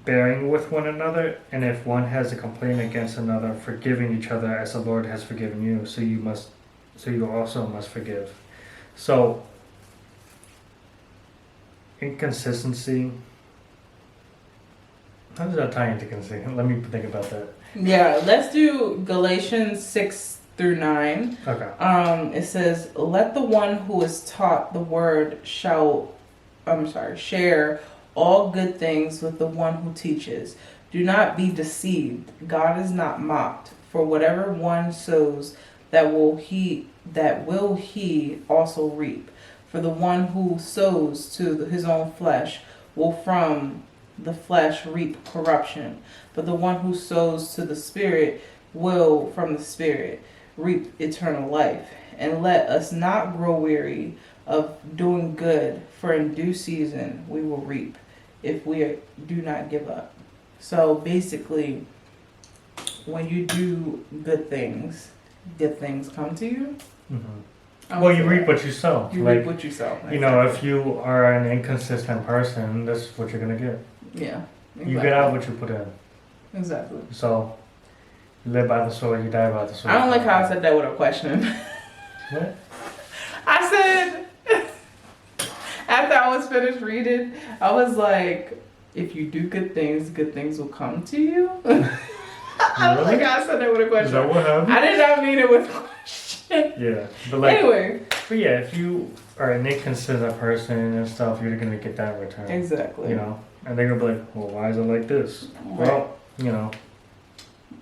Bearing with one another, and if one has a complaint against another, forgiving each other as the Lord has forgiven you, so you also must forgive. So, inconsistency. How does that tie into consistency? Let me think about that. Yeah, let's do Galatians 6-9. Okay. It says, "Let the one who is taught the word share all good things with the one who teaches. Do not be deceived. God is not mocked. For whatever one sows, that will he also reap. For the one who sows to his own flesh will from the flesh reap corruption. But the one who sows to the Spirit will from the Spirit reap eternal life. And let us not grow weary of doing good, for in due season we will reap, if we do not give up." So basically, when you do good things come to you. Mm-hmm. Well, you reap what you sow. You reap what you sow. Exactly. You know, if you are an inconsistent person, that's what you're going to get. Yeah. Exactly. You get out what you put in. Exactly. So, you live by the sword, you die by the sword. I don't like how I said that with a question. What? I said, after I was finished reading, I was like, if you do good things will come to you. I don't like how I said that with a question. Is that what happened? I did not mean it with a question. Yeah. But like, anyway. But yeah, if you are an inconsistent person and stuff, you're going to get that return. Exactly. You know? And they're going to be like, well, why is it like this? Right. Well, you know.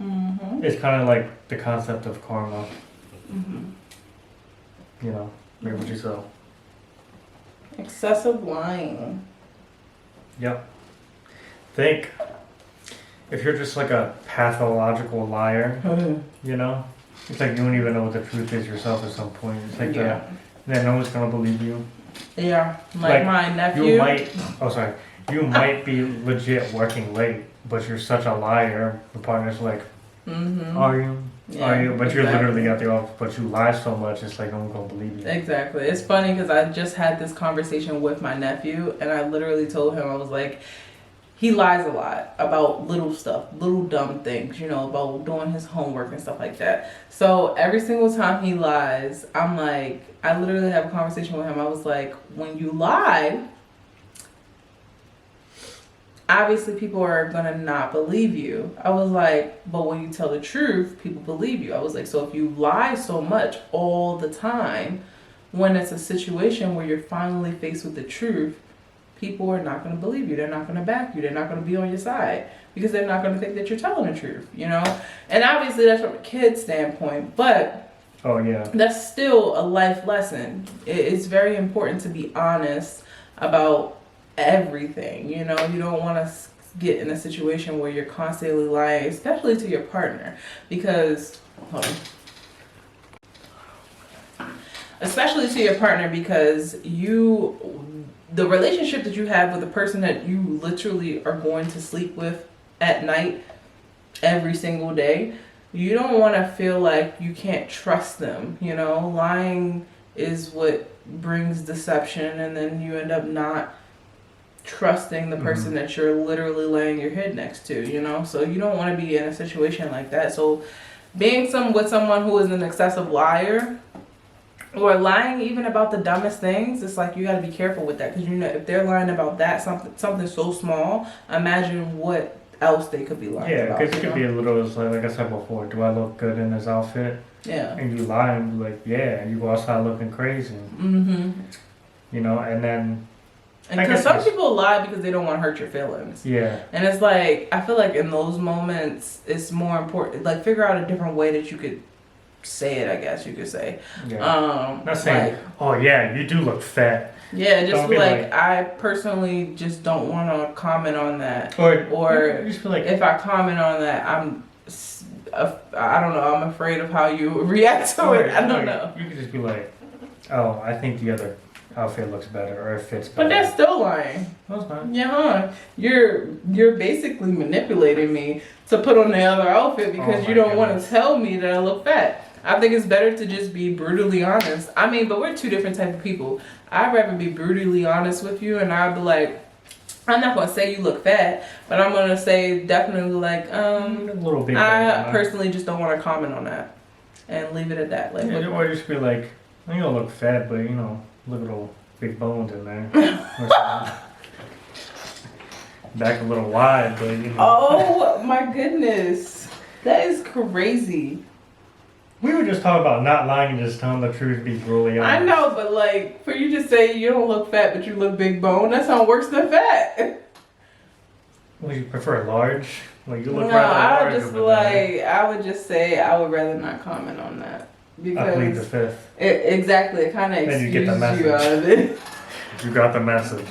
Mm-hmm. It's kind of like the concept of karma. Mm-hmm. You know, reap what you sow. Excessive lying. Yep. Think if you're just like a pathological liar, you know, it's like you don't even know what the truth is yourself at some point. It's like that no one's gonna believe you. Yeah, like my nephew. You might be legit working late, but you're such a liar. The partner's like, are you? Yeah, are you? But you're literally at the office, but you lie so much, it's like no one's gonna believe you. Exactly. It's funny because I just had this conversation with my nephew, and I literally told him, I was like, he lies a lot about little stuff, little dumb things, you know, about doing his homework and stuff like that. So every single time he lies, I'm like, I literally have a conversation with him. I was like, when you lie, obviously people are gonna not believe you. I was like, but when you tell the truth, people believe you. I was like, so if you lie so much all the time, when it's a situation where you're finally faced with the truth, people are not going to believe you. They're not going to back you. They're not going to be on your side because they're not going to think that you're telling the truth, you know? And obviously that's from a kid's standpoint, but that's still a life lesson. It's very important to be honest about everything, you know? You don't want to get in a situation where you're constantly lying, especially to your partner, because... especially to your partner, because the relationship that you have with the person that you literally are going to sleep with at night every single day, you don't want to feel like you can't trust them, you know? Lying is what brings deception, and then you end up not trusting the person that you're literally laying your head next to, you know? So you don't want to be in a situation like that. So being with someone who is an excessive liar, or lying even about the dumbest things, it's like you got to be careful with that, because you know if they're lying about that something so small, imagine what else they could be lying about. Yeah, because it could be a little, like I said before, do I look good in this outfit? Yeah. And you lie and be like, yeah, and you go outside looking crazy. Mm-hmm. You know, and then... And because some people lie because they don't want to hurt your feelings. Yeah. And it's like, I feel like in those moments, it's more important, like figure out a different way that you could say it, I guess you could say. Yeah. Not saying, like, oh yeah, you do look fat. Yeah, just like I personally just don't want to comment on that. Or just be like, if I comment on that, I don't know, I'm afraid of how you react to it. I don't know. You could just be like, Oh, I think the other outfit looks better or it fits better. But that's still lying. That's fine. Yeah, you're basically manipulating me to put on the other outfit because you don't want to tell me that I look fat. I think it's better to just be brutally honest. I mean, but we're two different type of people. I'd rather be brutally honest with you, and I'd be like, I'm not gonna say you look fat, but I'm gonna say definitely like, a little bit. I personally just don't want to comment on that, and leave it at that. Like, yeah, or just be like, you don't look fat, but you know, look at all big bones in there. Back a little wide, but you know. Oh my goodness, that is crazy. We were just talking about not lying and just telling the truth, be brutally honest. I know, but like, for you to say you don't look fat, but you look big bone, that sounds worse than fat. Would you prefer large? Like you look no, I would just say I would rather not comment on that. Because I plead the fifth. Exactly, it kind of excuses you out of it. You got the message.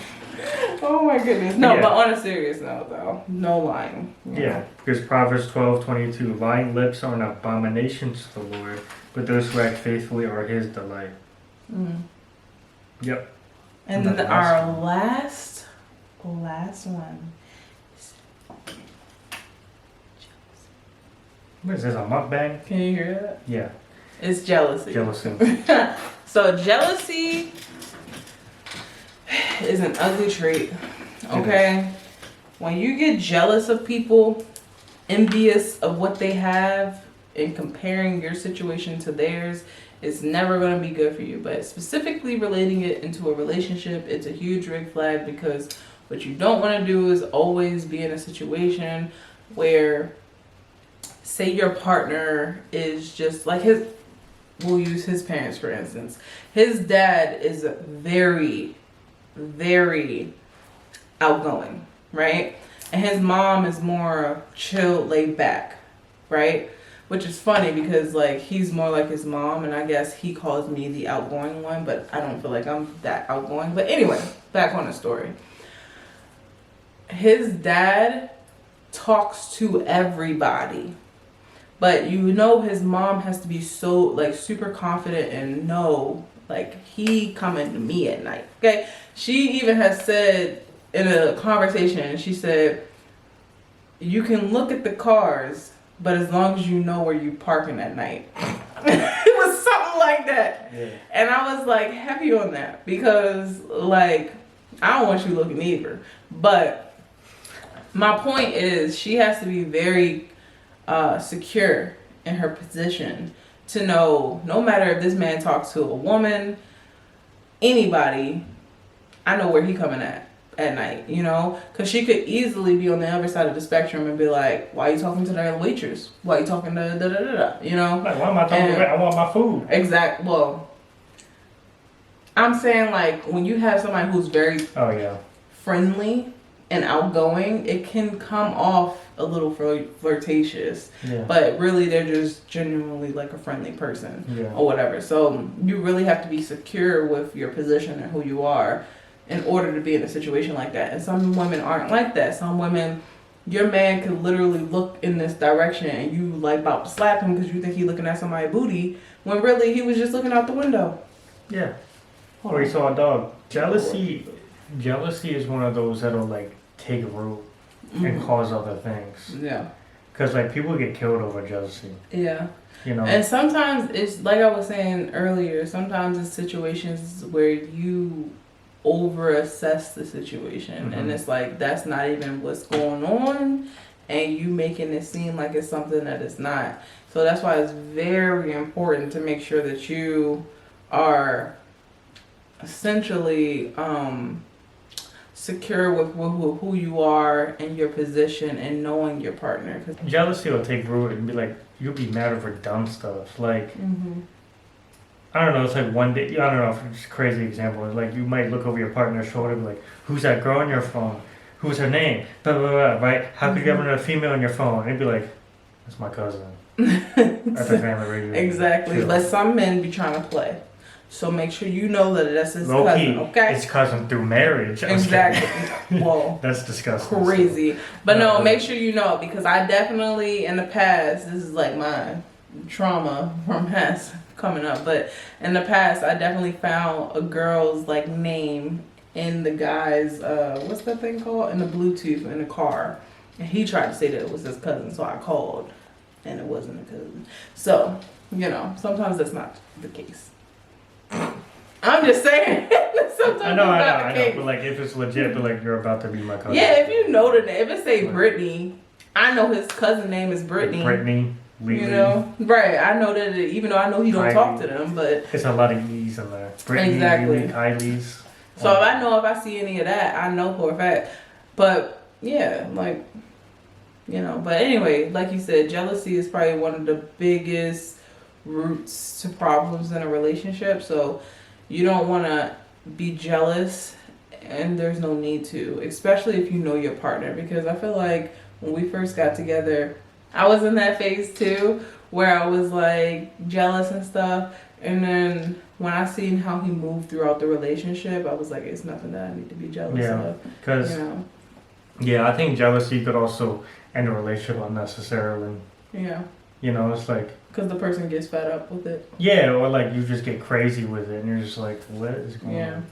Oh my goodness. No, but on a serious note though, no lying. Yeah, because Proverbs 12:22, lying lips are an abomination to the Lord, but those who act faithfully are his delight. Yep. And then our last one. What is this, a mukbang? Can you hear that? Yeah. It's jealousy. So jealousy is an ugly trait. Okay? When you get jealous of people, envious of what they have, and comparing your situation to theirs, it's never going to be good for you. But specifically relating it into a relationship, it's a huge red flag, because what you don't want to do is always be in a situation where, say your partner is just like we'll use his parents for instance. His dad is very, very outgoing, right? And his mom is more chill, laid back, right? Which is funny because like he's more like his mom, and I guess he calls me the outgoing one, but I don't feel like I'm that outgoing. But anyway, back on the story. His dad talks to everybody. But you know his mom has to be so like super confident and know like he coming to me at night. Okay? She even has said in a conversation, she said, you can look at the cars, but as long as you know where you parking at night. It was something like that. Yeah. And I was like heavy on that because like I don't want you looking either. But my point is she has to be very secure in her position to know no matter if this man talks to a woman, anybody, I know where he coming at night, you know, because she could easily be on the other side of the spectrum and be like, why are you talking to the waitress? Why are you talking to da-da-da-da, you know? Like, why am I talking about? I want my food. Exactly. Well, I'm saying like when you have somebody who's very friendly and outgoing, it can come off a little flirtatious, but really they're just genuinely like a friendly person or whatever. So you really have to be secure with your position and who you are in order to be in a situation like that. And some women aren't like that. Some women, your man could literally look in this direction and you like about to slap him because you think he's looking at somebody's booty when really he was just looking out the window. Yeah. Or he saw a dog. Jealousy is one of those that'll like take root and cause other things. Yeah. Because like people get killed over jealousy. Yeah. You know. And sometimes it's like I was saying earlier. Sometimes it's situations where you over assess the situation, and it's like that's not even what's going on, and you making it seem like it's something that it's not. So that's why it's very important to make sure that you are essentially secure with who you are and your position and knowing your partner. Jealousy will take root and be like, you'll be mad over dumb stuff. Like, I don't know, it's like one day, I don't know if it's a crazy example. It's like you might look over your partner's shoulder and be like, who's that girl on your phone? Who's her name? Blah, blah, blah, right? How could you have another female on your phone? And it'd be like, that's my cousin. That's a family radio. Exactly. Chill. But some men be trying to play. So make sure you know that that's his low cousin, key, okay? It's cousin through marriage. Exactly. Well, that's disgusting. Crazy. But no, make sure you know, because I definitely in the past, this is like my trauma from past coming up. But in the past, I definitely found a girl's like name in the guy's what's that thing called, in the Bluetooth in the car, and he tried to say that it was his cousin, so I called, and it wasn't a cousin. So sometimes that's not the case. I'm just saying. Sometimes I know, but like if it's legit, but like you're about to be my cousin. Yeah, if you know the name, if it say Brittany, I know his cousin name is Brittany. Brittany. You know, right? I know that even though I know he don't talk to them, but it's a lot of E's in there. Brittany, exactly. Kylie's. So if I see any of that, I know for a fact. But yeah, like But anyway, like you said, jealousy is probably one of the biggest roots to problems in a relationship. So you don't want to be jealous, and there's no need to, especially if you know your partner, because I feel like when we first got together, I was in that phase too where I was like jealous and stuff, and then when I seen how he moved throughout the relationship, I was like, it's nothing that I need to be jealous of. Because I think jealousy could also end a relationship unnecessarily. Yeah. It's like because the person gets fed up with it. Yeah, or like you just get crazy with it, and you're just like, what is going on?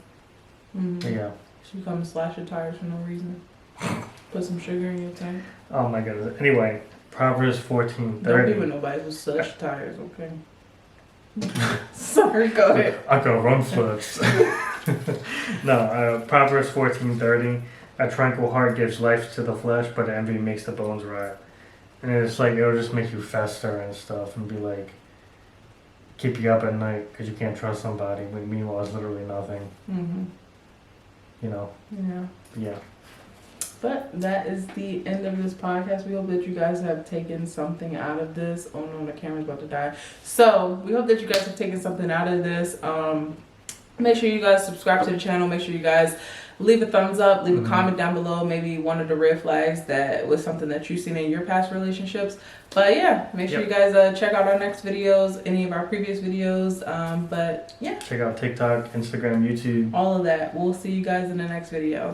Mm-hmm. Yeah. She come and slash your tires for no reason. Put some sugar in your tank. Oh my goodness. Anyway, Proverbs 14:30. Don't be with nobody who slash tires, okay? Sorry, go ahead. I go run flips. No, Proverbs 14:30. A tranquil heart gives life to the flesh, but envy makes the bones rot. And it's like, it'll just make you fester and stuff and be like, keep you up at night because you can't trust somebody. When meanwhile, it's literally nothing. Mm-hmm. Yeah. Yeah. But that is the end of this podcast. We hope that you guys have taken something out of this. Oh no, the camera's about to die. So we hope that you guys have taken something out of this. Make sure you guys subscribe to the channel. Make sure you guys leave a thumbs up, leave a comment down below, maybe one of the red flags that was something that you've seen in your past relationships. But yeah, make sure you guys check out our next videos, any of our previous videos. But yeah, check out TikTok, Instagram, YouTube, all of that. We'll see you guys in the next video.